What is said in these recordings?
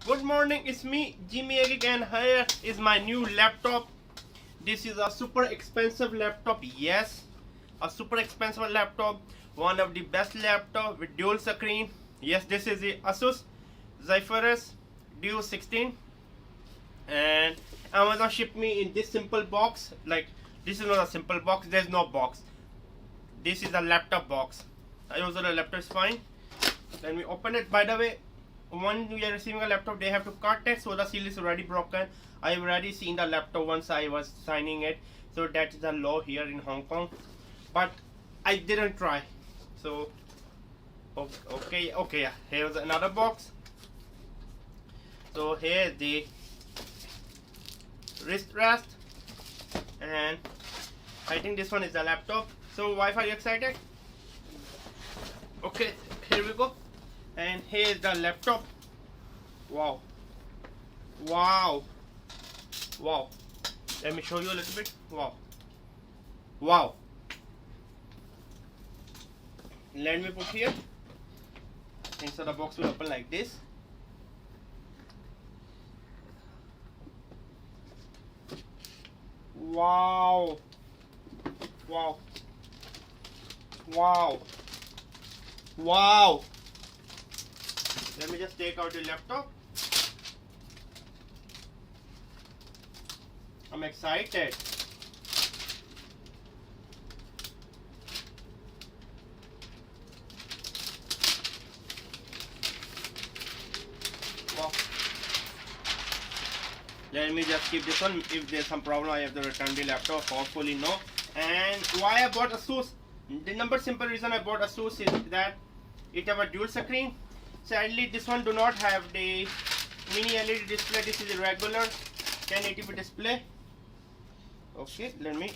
Good morning, it's me, Jimmy again. Here is my new laptop. This is a super expensive laptop. Yes, a super expensive laptop. One of the best laptop with dual screen. Yes, this is the Asus Zephyrus Duo 16, and Amazon shipped me in this simple box. Like, this is not a simple box. There's no box. This is a laptop box. I also the laptop is fine. Let me open it. By the way, when we are receiving a laptop, they have to cut it, so the seal is already broken. I have already seen the laptop once I was signing it, so that is the law here in Hong Kong, but I didn't try. So okay, yeah, here's another box. So here's the wrist rest, and I think this one is the laptop. So wife, are you excited? Okay, here we go. And here's the laptop. Wow. Let me show you a little bit. Wow. Let me put here. Inside the box will open like this. Wow. Let me just take out the laptop. I'm excited. Wow. Let me just keep this one. If there's some problem, I have to return the laptop. Hopefully no. And why I bought Asus? The simple reason I bought Asus is that it have a dual screen. Sadly, this one do not have the mini LED display. This is a regular 1080p display. Okay, let me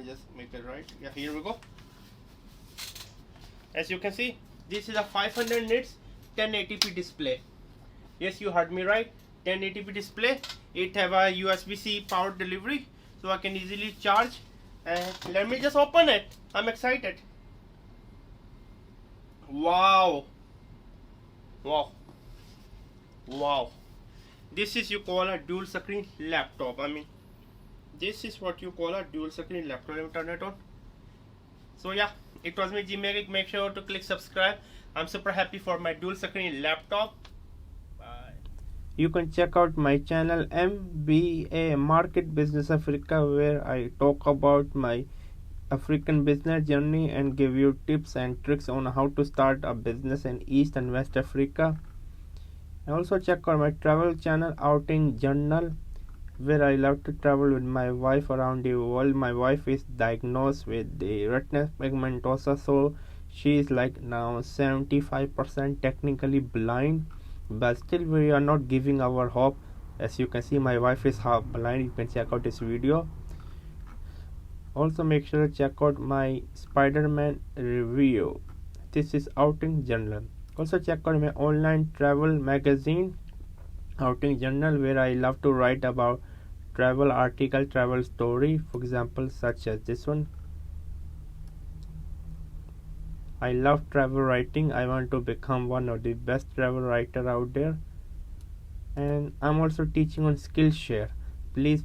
just make it right. Yeah, here we go. As you can see, this is a 500 nits 1080p display. Yes, you heard me right. 1080p display. It have a USB-C power delivery, so I can easily charge. And let me just open it. I'm excited. Wow. This is you call a dual screen laptop. I mean, this is what you call a dual screen laptop. Let me turn it on. So yeah, it was me, Jimmy. Make sure to click subscribe. I'm super happy for my dual screen laptop. Bye. You can check out my channel MBA Market Business Africa, where I talk about my African business journey and give you tips and tricks on how to start a business in East and West Africa. And also check out my travel channel Outing Journal, where I love to travel with my wife around the world. My wife is diagnosed with the retinal pigmentosa, so she is like now 75% technically blind, but still we are not giving our hope. As you can see, my wife is half blind. You can check out this video. Also make sure to check out my Spider-Man review. This is Outing Journal. Also check out my online travel magazine Outing Journal, where I love to write about travel article, travel story, for example, such as this one. I love travel writing. I want to become one of the best travel writer out there. And I'm also teaching on Skillshare. Please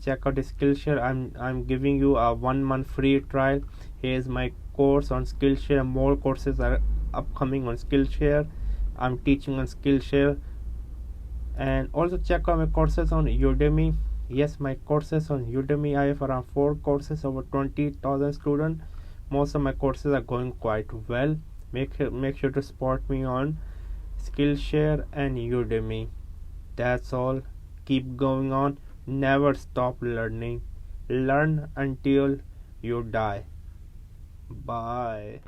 check out Skillshare. I'm giving you a 1 month free trial. Here's my course on Skillshare. More courses are upcoming on Skillshare. I'm teaching on Skillshare. And also check out my courses on Udemy. Yes, my courses on Udemy. I have around 4 courses, over 20,000 students. Most of my courses are going quite well. Make sure to support me on Skillshare and Udemy. That's all. Keep going on. Never stop learning. Learn until you die. Bye.